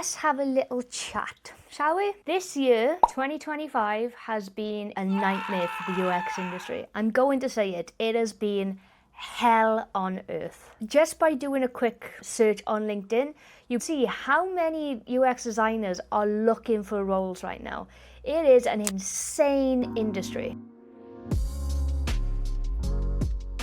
let's have a little chat, shall we? This year, 2025, has been a nightmare for the UX industry. I'm going to say it. It has been hell on earth. Just by doing a quick search on LinkedIn, you see how many UX designers are looking for roles right now. It is an insane industry.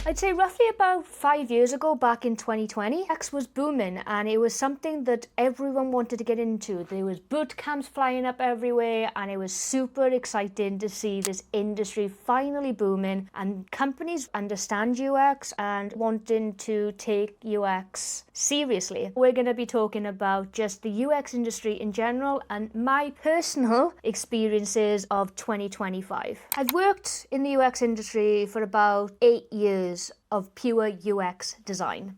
I'd say roughly about 5 years ago, back in 2020, UX was booming and it was something that everyone wanted to get into. There was boot camps flying up everywhere and it was super exciting to see this industry finally booming and companies understand UX and wanting to take UX seriously. We're going to be talking about just the UX industry in general and my personal experiences of 2025. I've worked in the UX industry for about 8 years of pure UX design.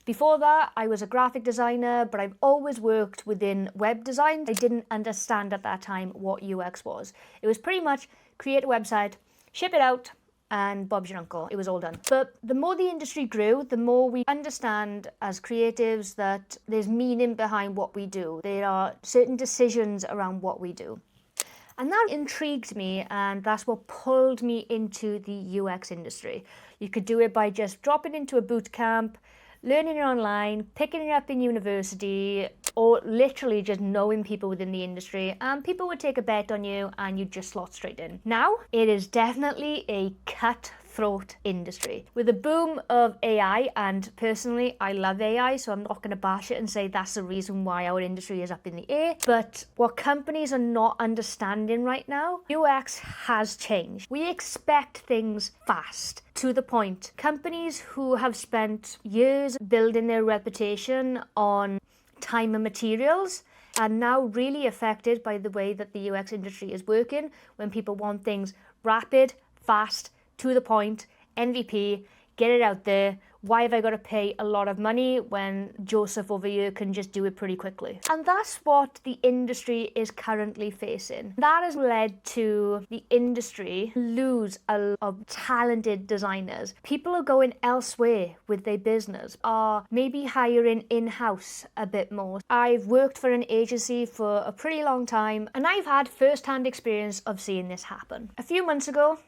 Before that, I was a graphic designer, but I've always worked within web design. I didn't understand at that time what UX was. It was pretty much create a website, ship it out, and Bob's your uncle. It was all done. But the more the industry grew, the more we understand as creatives that there's meaning behind what we do. There are certain decisions around what we do. And that intrigued me, and that's what pulled me into the UX industry. You could do it by just dropping into a boot camp, learning it online, picking it up in university, or literally just knowing people within the industry, and people would take a bet on you and you'd just slot straight in. Now, it is definitely a cutthroat industry. With the boom of AI, and personally, I love AI, so I'm not going to bash it and say that's the reason why our industry is up in the air, but what companies are not understanding right now, UX has changed. We expect things fast. To the point. Companies who have spent years building their reputation on time and materials are now really affected by the way that the UX industry is working when people want things rapid, fast, to the point, MVP, get it out there. Why have I got to pay a lot of money when Joseph over here can just do it pretty quickly? And that's what the industry is currently facing. That has led to the industry lose a lot of talented designers. People are going elsewhere with their business, are maybe hiring in-house a bit more. I've worked for an agency for a pretty long time and I've had first-hand experience of seeing this happen. A few months ago,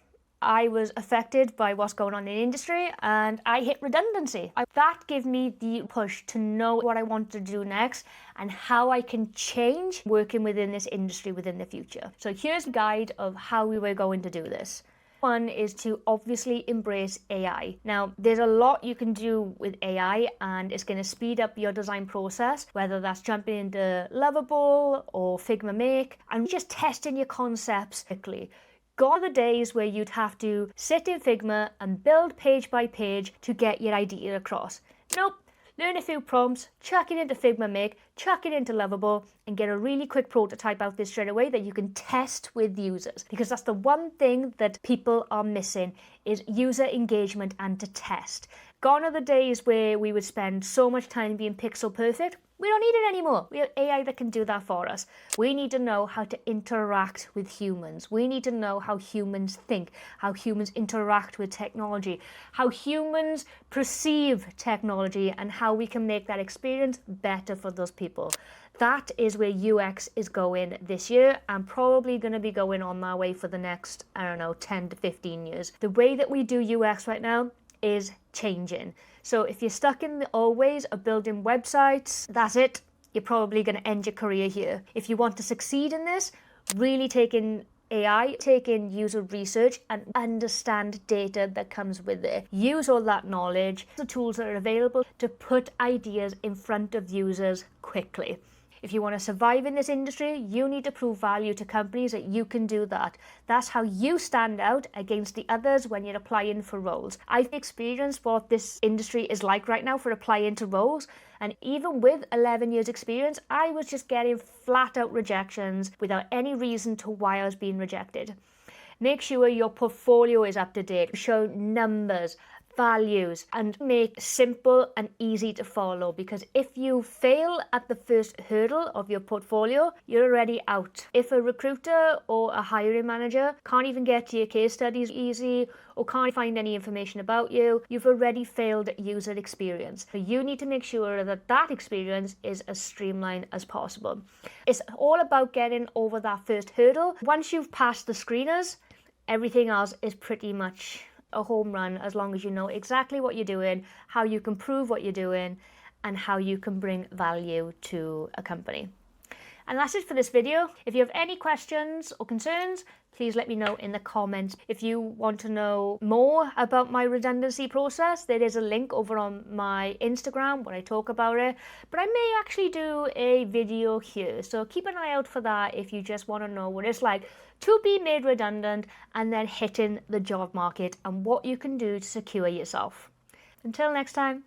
I was affected by what's going on in the industry and I hit redundancy. That gave me the push to know what I want to do next and how I can change working within this industry within the future. So here's a guide of how we were going to do this. One is to obviously embrace AI. Now, there's a lot you can do with AI and it's going to speed up your design process, whether that's jumping into Lovable or Figma Make and just testing your concepts quickly. Gone are the days where you'd have to sit in Figma and build page by page to get your idea across. Nope, learn a few prompts, chuck it into Figma Make, chuck it into Lovable, and get a really quick prototype out there straight away that you can test with users. Because that's the one thing that people are missing is user engagement and to test. Gone are the days where we would spend so much time being pixel perfect. We don't need it anymore. We have AI that can do that for us. We need to know how to interact with humans. We need to know how humans think, how humans interact with technology, how humans perceive technology, and how we can make that experience better for those people. That is where UX is going this year and probably going to be going on that way for the next, 10 to 15 years. The way that we do UX right now is changing. So if you're stuck in the old ways of building websites, that's it. You're probably going to end your career here. If you want to succeed in this, really take in AI, take in user research and understand data that comes with it. Use all that knowledge, the tools that are available to put ideas in front of users quickly. If you want to survive in this industry, you need to prove value to companies that you can do that. That's how you stand out against the others when you're applying for roles. I've experienced what this industry is like right now for applying to roles. And even with 11 years experience, I was just getting flat out rejections without any reason to why I was being rejected. Make sure your portfolio is up to date. Show numbers, values, and make simple and easy to follow, because if you fail at the first hurdle of your portfolio, you're already out. If a recruiter or a hiring manager can't even get to your case studies easy or can't find any information about you, you've already failed user experience. So you need to make sure that that experience is as streamlined as possible. It's all about getting over that first hurdle. Once you've passed the screeners, everything else is pretty much a home run, as long as you know exactly what you're doing, how you can prove what you're doing, and how you can bring value to a company. And that's it for this video. If you have any questions or concerns, please let me know in the comments. If you want to know more about my redundancy process, there is a link over on my Instagram where I talk about it. But I may actually do a video here, so keep an eye out for that if you just want to know what it's like to be made redundant and then hitting the job market and what you can do to secure yourself. Until next time.